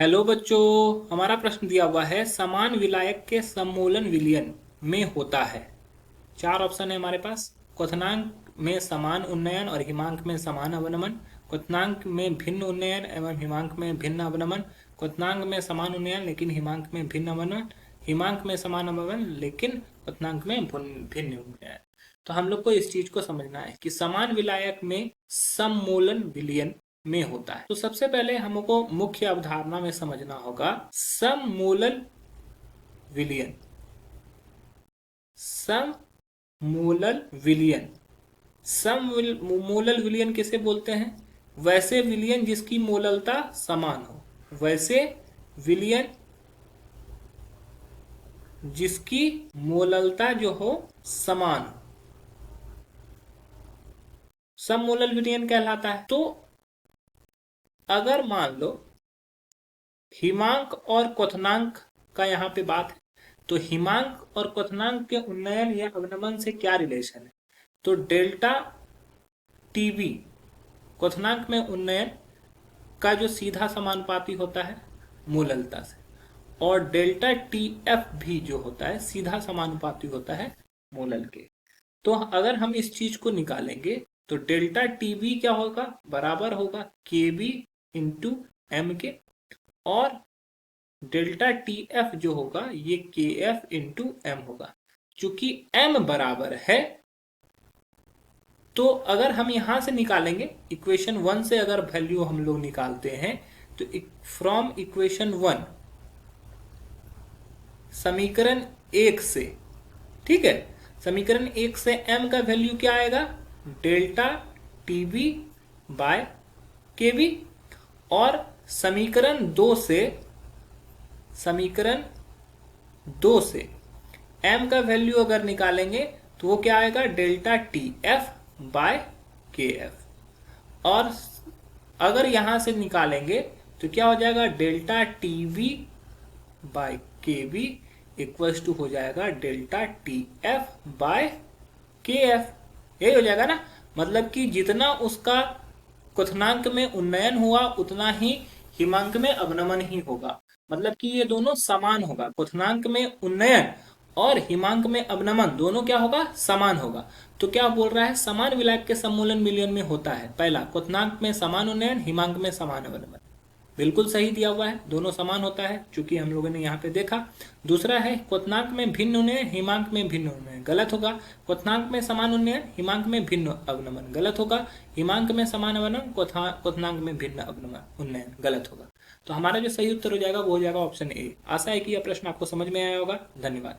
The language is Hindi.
हेलो बच्चों। हमारा प्रश्न दिया हुआ है समान विलायक के सममूलन विलयन में होता है। चार ऑप्शन है हमारे पास। क्वथनांक में समान उन्नयन और हिमांक में समान अवनमन, क्वथनांक में भिन्न उन्नयन एवं हिमांक में भिन्न अवनमन, क्वथनांक में समान उन्नयन लेकिन हिमांक में भिन्न अवनमन, हिमांक में समान अवनमन लेकिन क्वथनांक में भिन्न उन्नयन। तो हम लोग को इस चीज को समझना है कि समान विलायक में सममूलन विलयन में होता है। तो सबसे पहले हमको मुख्य अवधारणा में समझना होगा सममूलन विलयन। सममूलल विलयन, सममूलल विलयन किसे बोलते हैं? वैसे विलयन जिसकी मूललता समान हो, वैसे विलयन जिसकी मूललता जो हो समान हो, सममूलल विलयन कहलाता है। तो अगर मान लो हिमांक और क्वथनांक का यहाँ पे बात है, तो हिमांक और क्वथनांक के उन्नयन या अवनमन से क्या रिलेशन है? तो डेल्टा टीवी क्वथनांक में उन्नयन का जो सीधा समानुपाती होता है मूललता से, और डेल्टा टी एफ भी जो होता है सीधा समानुपाती होता है मूलल के। तो अगर हम इस चीज को निकालेंगे तो डेल्टा टीबी क्या होगा? बराबर होगा के बी इंटू एम के, और डेल्टा टी एफ जो होगा ये के एफ इंटू एम होगा। चूंकि एम बराबर है तो अगर हम यहां से निकालेंगे इक्वेशन 1 से, अगर वैल्यू हम लोग निकालते हैं तो फ्रॉम इक्वेशन 1 समीकरण 1 से, ठीक है, समीकरण 1 से m का वैल्यू क्या आएगा? डेल्टा टीबी बाय के बी। और समीकरण 2 से m का वैल्यू अगर निकालेंगे तो वो क्या आएगा? डेल्टा टी एफ बाय के एफ। और अगर यहां से निकालेंगे तो क्या हो जाएगा? डेल्टा टीवी बाय के बी इक्वल्स टू हो जाएगा डेल्टा टी एफ बाय के एफ। यही हो जाएगा ना। मतलब कि जितना उसका क्वथनांक में उन्नयन हुआ उतना ही हिमांक में अवनमन ही होगा। मतलब कि ये दोनों समान होगा। क्वथनांक में उन्नयन और हिमांक में अवनमन दोनों क्या होगा? समान होगा। तो क्या बोल रहा है? समान विलायक के सममूलन विलयन में होता है पहला क्वथनांक में समान उन्नयन, हिमांक में समान अवनमन। बिल्कुल सही दिया हुआ है, दोनों समान होता है चूंकि हम लोगों ने यहाँ पे देखा। दूसरा है क्वथनांक में भिन्न उन्नयन, हिमांक में भिन्न उन्नयन, गलत होगा। क्वथनांक में समान उन्नयन, हिमांक में भिन्न अवनमन, गलत होगा। हिमांक में समान अवनमन, क्वथनांक में भिन्न अवनमन उन्नयन, गलत होगा। तो हमारा जो सही उत्तर हो जाएगा वो हो जाएगा ऑप्शन ए। आशा है कि यह प्रश्न आपको समझ में आया होगा। धन्यवाद।